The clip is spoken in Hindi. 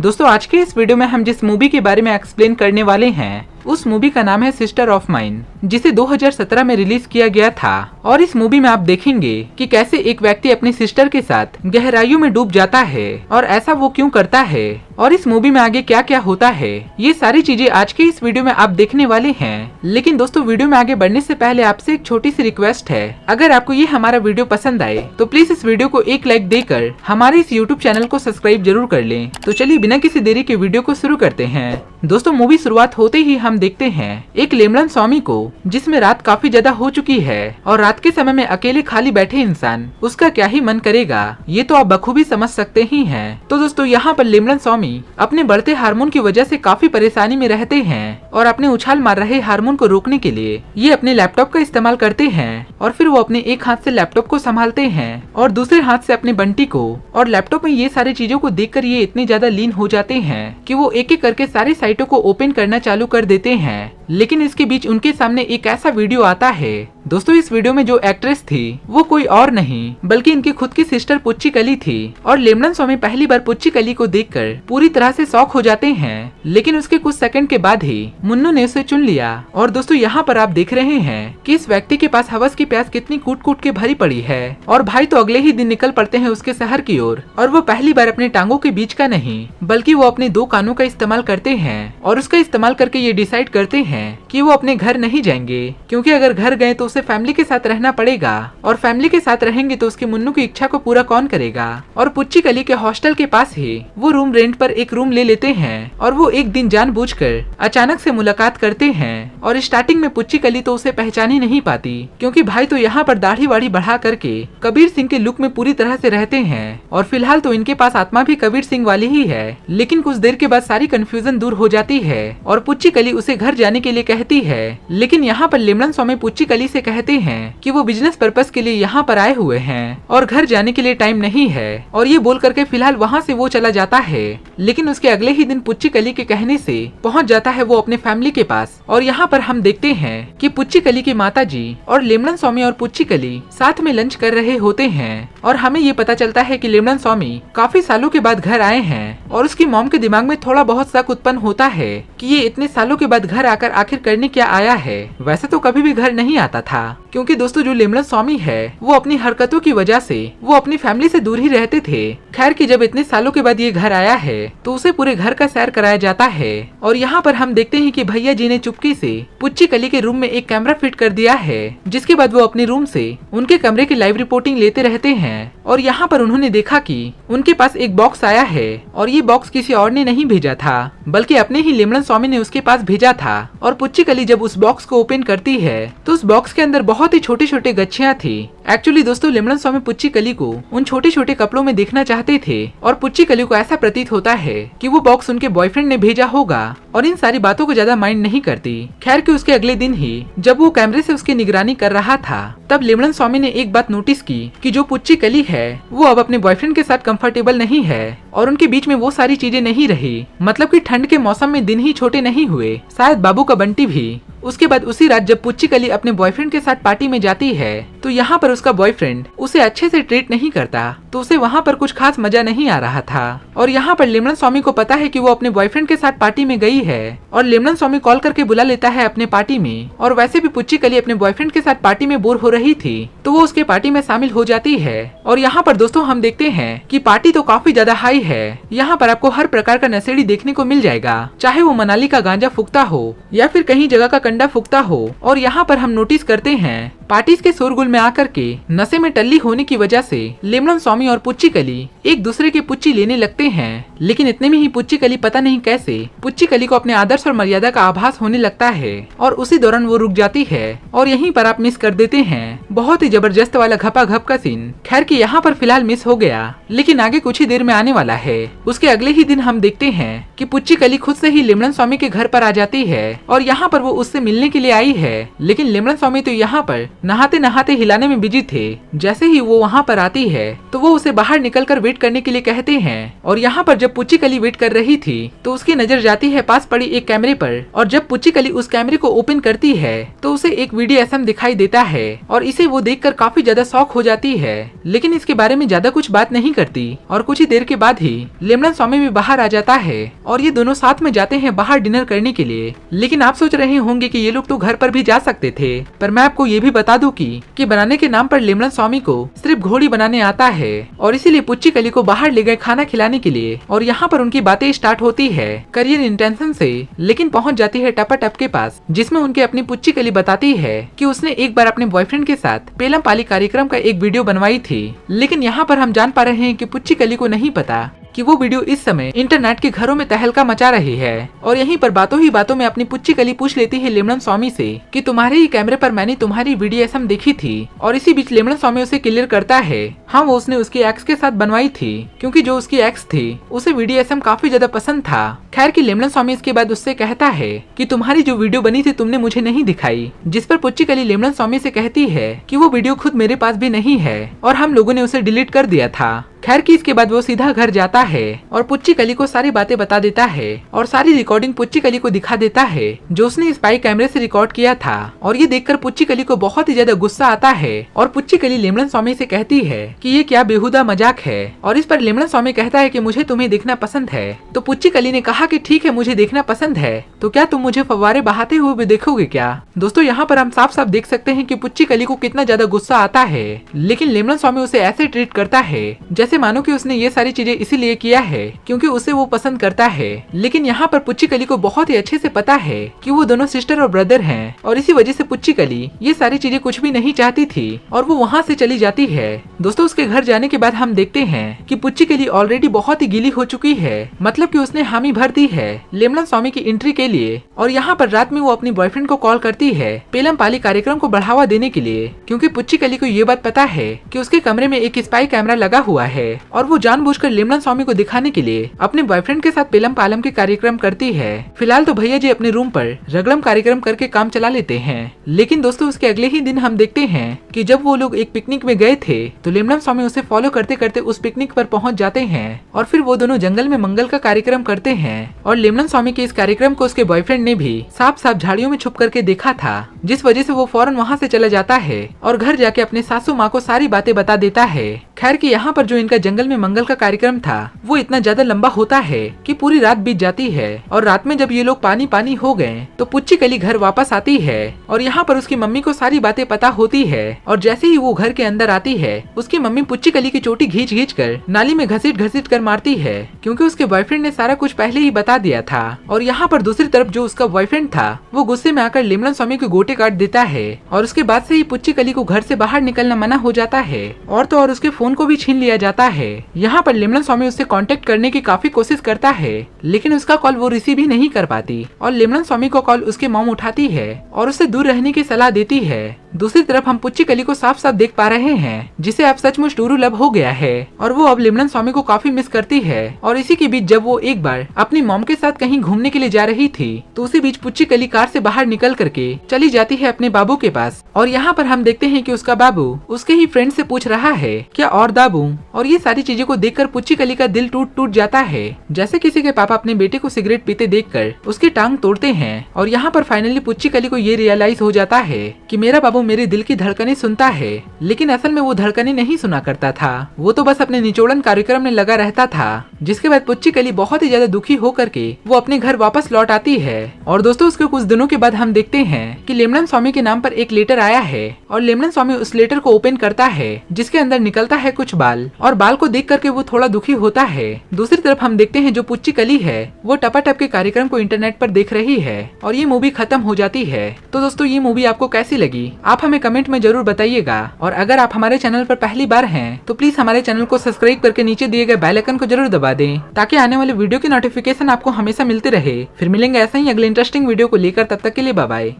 दोस्तों आज के इस वीडियो में हम जिस मूवी के बारे में एक्सप्लेन करने वाले हैं उस मूवी का नाम है सिस्टर ऑफ माइन, जिसे 2017 में रिलीज किया गया था। और इस मूवी में आप देखेंगे कि कैसे एक व्यक्ति अपनी सिस्टर के साथ गहराइयों में डूब जाता है और ऐसा वो क्यों करता है और इस मूवी में आगे क्या क्या होता है, ये सारी चीजें आज के इस वीडियो में आप देखने वाले हैं। लेकिन दोस्तों वीडियो में आगे बढ़ने से पहले आपसे एक छोटी सी रिक्वेस्ट है, अगर आपको ये हमारा वीडियो पसंद आए तो प्लीज इस वीडियो को एक लाइक देकर हमारे इस यूट्यूब चैनल को सब्सक्राइब जरूर कर लें। तो चलिए बिना किसी देरी के वीडियो को शुरू करते हैं। दोस्तों मूवी शुरुआत होते ही हम देखते हैं एक लेमलन स्वामी को, जिसमें रात काफी ज्यादा हो चुकी है और रात के समय में अकेले खाली बैठे इंसान उसका क्या ही मन करेगा, ये तो आप बखूबी समझ सकते ही हैं। तो दोस्तों यहाँ पर लेमलन स्वामी अपने बढ़ते हार्मोन की वजह से काफी परेशानी में रहते हैं और अपने उछाल मार रहे हार्मोन को रोकने के लिए ये अपने लैपटॉप का इस्तेमाल करते हैं और फिर वो अपने एक हाथ से लैपटॉप को संभालते हैं और दूसरे हाथ से अपने बंटी को, और लैपटॉप में ये सारी चीजों को देखकर ये इतने ज्यादा लीन हो जाते हैं कि वो एक एक करके सारी साइटों को ओपन करना चालू कर देते हैं। लेकिन इसके बीच उनके सामने एक ऐसा वीडियो आता है। दोस्तों इस वीडियो में जो एक्ट्रेस थी वो कोई और नहीं बल्कि इनकी खुद की सिस्टर पुच्ची कली थी और लेमलन स्वामी पहली बार पुच्ची कली को देखकर पूरी तरह से शॉक हो जाते हैं। लेकिन उसके कुछ सेकंड के बाद ही मुन्नू ने उसे चुन लिया। और दोस्तों यहाँ पर आप देख रहे हैं कि इस व्यक्ति के पास हवस की प्यास कितनी कूट कूट के भरी पड़ी है और भाई तो अगले ही दिन निकल पड़ते हैं उसके शहर की ओर। और वो पहली बार अपने टांगों के बीच का नहीं बल्कि वो अपने दो कानों का इस्तेमाल करते हैं और उसका इस्तेमाल करके ये डिसाइड करते हैं कि वो अपने घर नहीं जाएंगे, क्योंकि अगर घर गए तो उसे फैमिली के साथ रहना पड़ेगा और फैमिली के साथ रहेंगे तो उसके मुन्नू की इच्छा को पूरा कौन करेगा। और पुच्ची कली के हॉस्टल के पास ही वो रूम रेंट पर एक रूम ले लेते हैं और वो एक दिन जानबूझकर अचानक से मुलाकात करते हैं। और स्टार्टिंग में पुच्ची कली तो उसे पहचान ही नहीं पाती, क्योंकि भाई तो यहाँ पर दाढ़ी वाड़ी बढ़ा करके कबीर सिंह के लुक में पूरी तरह से रहते हैं और फिलहाल तो इनके पास आत्मा भी कबीर सिंह वाली ही है। लेकिन कुछ देर के बाद सारी कंफ्यूजन दूर हो जाती है और पुच्ची कली उसे घर जाने के लिए कहती है। लेकिन यहाँ पर लेमलन स्वामी पुच्ची कली से कहते हैं कि वो बिजनेस पर्पस के लिए यहाँ पर आए हुए हैं और घर जाने के लिए टाइम नहीं है, और ये बोल करके फिलहाल वहाँ से वो चला जाता है। लेकिन उसके अगले ही दिन पुच्ची कली के कहने से पहुँच जाता है वो अपने फैमिली के पास। और यहाँ पर हम देखते हैं कि पुच्ची कली की माता जी और लेमलन स्वामी और पुच्ची कली साथ में लंच कर रहे होते हैं और हमें ये पता चलता है कि लेमलन स्वामी काफी सालों के बाद घर आए हैं और उसकी मॉम के दिमाग में थोड़ा बहुत शक उत्पन्न होता है कि ये इतने सालों के बाद घर आकर आखिर करने क्या आया है। वैसे तो कभी भी घर नहीं आता था, क्योंकि दोस्तों जो लेमलन स्वामी है वो अपनी हरकतों की वजह से वो अपनी फैमिली से दूर ही रहते थे। खैर कि जब इतने सालों के बाद ये घर आया है तो उसे पूरे घर का सैर कराया जाता है। और यहाँ पर हम देखते हैं कि भैया जी ने चुपके से पुच्ची कली के रूम में एक कैमरा फिट कर दिया है, जिसके बाद वो अपने रूम से उनके कमरे की लाइव रिपोर्टिंग लेते रहते हैं। और यहाँ पर उन्होंने देखा कि उनके पास एक बॉक्स आया है और ये बॉक्स किसी और ने नहीं भेजा था बल्कि अपने ही लेमलन स्वामी ने उसके पास भेजा था। और पुच्ची कली जब उस बॉक्स को ओपन करती है तो उस बॉक्स के अंदर बहुत ही छोटे छोटे गच्छियां थी। एक्चुअली दोस्तों लेमलन स्वामी पुच्ची कली को उन छोटे छोटे कपड़ों में देखना चाहते थे और पुच्ची कली को ऐसा प्रतीत होता है कि वो बॉक्स उनके बॉयफ्रेंड ने भेजा होगा और इन सारी बातों को ज्यादा माइंड नहीं करती। खैर कि उसके अगले दिन ही जब वो कैमरे से उसकी निगरानी कर रहा था तब लेमलन स्वामी ने एक बात नोटिस की कि जो पुच्ची कली है वो अब अपने बॉयफ्रेंड के साथ कंफर्टेबल नहीं है और उनके बीच में वो सारी चीजें नहीं रही। मतलब कि ठंड के मौसम में दिन ही छोटे नहीं हुए, शायद बाबू का बंटी भी। उसके बाद उसी रात जब पुच्ची कली अपने बॉयफ्रेंड के साथ पार्टी में जाती है तो यहाँ पर उसका बॉयफ्रेंड उसे अच्छे से ट्रीट नहीं करता, तो उसे वहाँ पर कुछ खास मजा नहीं आ रहा था। और यहाँ पर लेमलन स्वामी को पता है कि वो अपने बॉयफ्रेंड के साथ पार्टी में गई है और लेमलन स्वामी कॉल करके बुला लेता है अपने पार्टी में। और वैसे भी पुच्ची कली अपने बॉयफ्रेंड के साथ पार्टी में बोर हो रही थी तो वो उसके पार्टी में शामिल हो जाती है। और यहाँ पर दोस्तों हम देखते हैं कि पार्टी तो काफी ज्यादा हाई है। यहाँ पर आपको हर प्रकार का नशेड़ी देखने को मिल जाएगा, चाहे वो मनाली का गांजा फूकता हो या फिर कहीं जगह का कंडा फूकता हो। और यहाँ पर हम नोटिस करते हैं पार्टीज के शोरगुल में आकर के नशे में टल्ली होने की वजह से लेमलन स्वामी और पुच्ची कली एक दूसरे के पुच्ची लेने लगते हैं। लेकिन इतने में ही पुच्ची कली पता नहीं कैसे पुच्ची कली को अपने आदर्श और मर्यादा का आभास होने लगता है और उसी दौरान वो रुक जाती है। और यहीं पर आप मिस कर देते हैं बहुत ही जबरदस्त वाला घपा घप का सीन। खैर कि यहाँ पर फिलहाल मिस हो गया, लेकिन आगे कुछ ही देर में आने वाला है। उसके अगले ही दिन हम देखते हैं कि पुच्ची कली खुद से ही लेमलन स्वामी के घर पर आ जाती है और यहाँ पर वो उससे मिलने के लिए आई है। लेकिन लेमलन स्वामी तो यहाँ पर नहाते नहाते हिलाने में बिजी थे। जैसे ही वो वहाँ पर आती है तो वो उसे बाहर निकलकर वेट करने के लिए कहते हैं। और यहाँ पर जब पुच्ची कली वेट कर रही थी तो उसकी नजर जाती है पास पड़ी एक कैमरे पर, और जब पुच्ची कली उस कैमरे को ओपन करती है तो उसे एक BDSM दिखाई देता है और इसे वो देखकर काफी ज्यादा शॉक हो जाती है, लेकिन इसके बारे में ज्यादा कुछ बात नहीं करती। और कुछ ही देर के बाद ही लिमरन स्वामी भी बाहर आ जाता है और ये दोनों साथ में जाते हैं बाहर डिनर करने के लिए। लेकिन आप सोच रहे होंगे कि ये लोग तो घर पर भी जा सकते थे, पर मैं आपको ये भी बता दूं कि बनाने के नाम पर लिमरन स्वामी को सिर्फ घोड़ी बनाने आता है और इसीलिए पुच्ची कली को बाहर ले गए खाना खिलाने के लिए। और यहाँ पर उनकी बातें स्टार्ट होती है करियर इंटेंशन से, लेकिन पहुँच जाती है टपाटप के पास, जिसमें उनके अपनी पुच्ची कली बताती है कि उसने एक बार अपने बॉयफ्रेंड के साथ पेलम पाली कार्यक्रम का एक वीडियो बनवाई थी। लेकिन यहाँ पर हम जान पा रहे हैं कि पुच्ची कली को नहीं पता कि वो वीडियो इस समय इंटरनेट के घरों में तहलका मचा रही है। और यहीं पर बातों ही बातों में अपनी पुच्ची कली पूछ लेती है लिमरन स्वामी से कि तुम्हारे ही कैमरे पर मैंने तुम्हारी BDSM देखी थी। और इसी बीच लिमरन स्वामी उसे क्लियर करता है हाँ वो उसने उसकी एक्स के साथ बनवाई थी, क्योंकि जो उसकी एक्स थी उसे BDSM काफी ज्यादा पसंद था। खैर कि लिमरन स्वामी इसके बाद उससे कहता है कि तुम्हारी जो वीडियो बनी थी तुमने मुझे नहीं दिखाई, जिस पर पुच्ची कली लिमरन स्वामी से कहती है कि वो वीडियो खुद मेरे पास भी नहीं है और हम लोगों ने उसे डिलीट कर दिया था। खैर कि इसके बाद वो सीधा घर जाता है और पुच्ची कली को सारी बातें बता देता है और सारी रिकॉर्डिंग पुच्ची कली को दिखा देता है जो उसने स्पाई कैमरे से रिकॉर्ड किया था। और ये देखकर पुच्ची कली को बहुत ही ज्यादा गुस्सा आता है और पुच्ची कली लिमरन स्वामी से कहती है कि ये क्या बेहुदा मजाक है। और इस पर लिमरन स्वामी कहता है कि मुझे तुम्हें देखना पसंद है। तो पुच्ची कली ने कहा कि ठीक है मुझे देखना पसंद है, तो क्या तुम मुझे फव्वारे बहाते हुए भी देखोगे क्या। दोस्तों यहाँ पर हम साफ साफ देख सकते हैं कि पुच्ची कली को कितना ज्यादा गुस्सा आता है, लेकिन लिमरन स्वामी उसे ऐसे ट्रीट करता है जैसे मानो कि उसने ये सारी चीजें इसीलिए किया है क्योंकि उसे वो पसंद करता है। लेकिन यहाँ पर पुच्ची कली को बहुत ही अच्छे से पता है कि वो दोनों सिस्टर और ब्रदर हैं और इसी वजह से पुच्ची कली ये सारी चीजें कुछ भी नहीं चाहती थी और वो वहाँ से चली जाती है। दोस्तों उसके घर जाने के बाद हम देखते हैं कि पुच्ची कली ऑलरेडी बहुत ही गीली हो चुकी है, मतलब कि उसने हामी भर दी है लिमरन स्वामी की एंट्री के लिए। और यहाँ पर रात में वो अपनी बॉयफ्रेंड को कॉल करती है पेलम पाली कार्यक्रम को बढ़ावा देने के लिए, क्योंकि पुच्ची कली को ये बात पता है कि उसके कमरे में एक स्पाई कैमरा लगा हुआ है और वो जानबूझकर लिमरन स्वामी को दिखाने के लिए अपने बॉयफ्रेंड के साथ पेलम पालम के कार्यक्रम करती है। फिलहाल तो भैया जी अपने रूम पर रगड़म कार्यक्रम करके काम चला लेते हैं। लेकिन दोस्तों उसके अगले ही दिन हम देखते हैं कि जब वो लोग एक पिकनिक में गए थे तो लिमरन स्वामी उसे फॉलो करते करते उस पिकनिक पर पहुंच जाते हैं और फिर वो दोनों जंगल में मंगल का कार्यक्रम करते हैं। और लिमरन स्वामी के इस कार्यक्रम को उसके बॉयफ्रेंड ने भी साफ साफ झाड़ियों में छुप करके देखा था, जिस वजह से वो फौरन वहाँ से चला जाता है और घर जाके अपने सासू माँ को सारी बातें बता देता है। खैर कि यहाँ पर जो इनका जंगल में मंगल का कार्यक्रम था वो इतना ज्यादा लंबा होता है कि पूरी रात बीत जाती है। और रात में जब ये लोग पानी पानी हो गए तो पुच्ची कली घर वापस आती है और यहाँ पर उसकी मम्मी को सारी बातें पता होती है। और जैसे ही वो घर के अंदर आती है उसकी मम्मी पुच्ची कली की चोटी घींच घींच कर नाली में घसीट घसीट कर मारती है, क्योंकि उसके बॉयफ्रेंड ने सारा कुछ पहले ही बता दिया था। और यहाँ पर दूसरी तरफ जो उसका बॉयफ्रेंड था वो गुस्से में आकर लिमरन स्वामी के गोटे काट देता है और उसके बाद से ही पुच्ची कली को घर से बाहर निकलना मना हो जाता है और तो और उसके फोन को भी छीन लिया जाता है। यहाँ पर लिमरन स्वामी उससे कांटेक्ट करने की काफी कोशिश करता है, लेकिन उसका कॉल वो रिसीव ही नहीं कर पाती और लिमरन स्वामी को कॉल उसके मॉम उठाती है और उससे दूर रहने की सलाह देती है। दूसरी तरफ हम पुच्ची कली को साफ साफ देख पा रहे हैं जिसे अब सचमुच टूरू लव हो गया है और वो अब लिमरन स्वामी को काफी मिस करती है। और इसी के बीच जब वो एक बार अपनी मॉम के साथ कहीं घूमने के लिए जा रही थी तो उसी बीच पुच्ची कली कार से बाहर निकल करके चली जाती है अपने बाबू के पास। और यहाँ पर हम देखते हैं कि उसका बाबू उसके ही फ्रेंड से पूछ रहा है क्या और दाबू। और ये सारी चीजों को देखकर पुच्ची कली का दिल टूट टूट जाता है, जैसे किसी के पापा अपने बेटे को सिगरेट पीते देखकर उसकी टांग तोड़ते हैं। और यहाँ पर फाइनली पुच्ची कली को ये रियलाइज हो जाता है कि मेरा बाबू मेरे दिल की धड़कनें सुनता है, लेकिन असल में वो धड़कनें नहीं सुना करता था, वो तो बस अपने निचोड़न कार्यक्रम में लगा रहता था। जिसके बाद पुच्ची कली बहुत ही ज्यादा दुखी होकर के वो अपने घर वापस लौट आती है। और दोस्तों उसके कुछ दिनों के बाद हम देखते हैं कि लिमरन स्वामी के नाम पर एक लेटर आया है और लिमरन स्वामी उस लेटर को ओपन करता है जिसके अंदर निकलता है कुछ बाल और बाल को देख करके वो थोड़ा दुखी होता है। दूसरी तरफ हम देखते हैं जो पुच्ची कली है वो टपाटप के कार्यक्रम को इंटरनेट पर देख रही है और ये मूवी खत्म हो जाती है। तो दोस्तों ये मूवी आपको कैसी लगी आप हमें कमेंट में जरूर बताइएगा। और अगर आप हमारे चैनल पर पहली बार हैं तो प्लीज हमारे चैनल को सब्सक्राइब करके नीचे दिए गए बेल आइकन को जरूर दबा दें ताकि आने वाले वीडियो की नोटिफिकेशन आपको हमेशा मिलती रहे। फिर मिलेंगे ऐसा ही अगले इंटरेस्टिंग वीडियो को लेकर, तब तक के लिए बाय बाय।